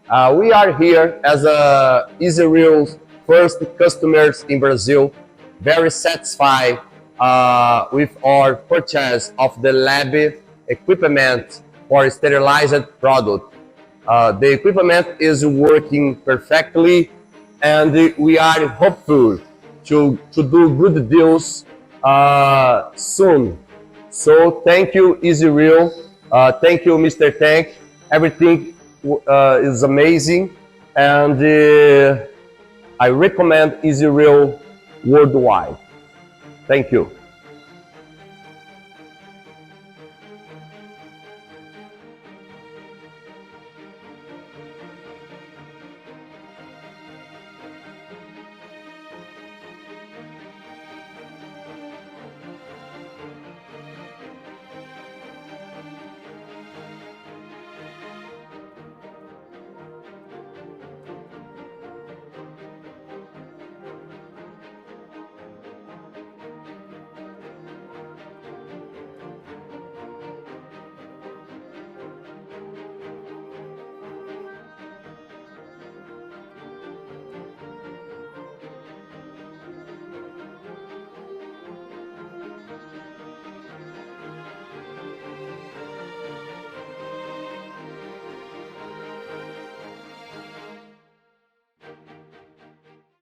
We are here as EasyReal's first customers in Brazil, very satisfied with our purchase of the lab equipment for sterilized product. The equipment is working perfectly, and we are hopeful to do good deals soon. So thank you, EasyReal. Thank you, Mr. Tank. Everything is amazing, and I recommend EasyReal worldwide. Thank you.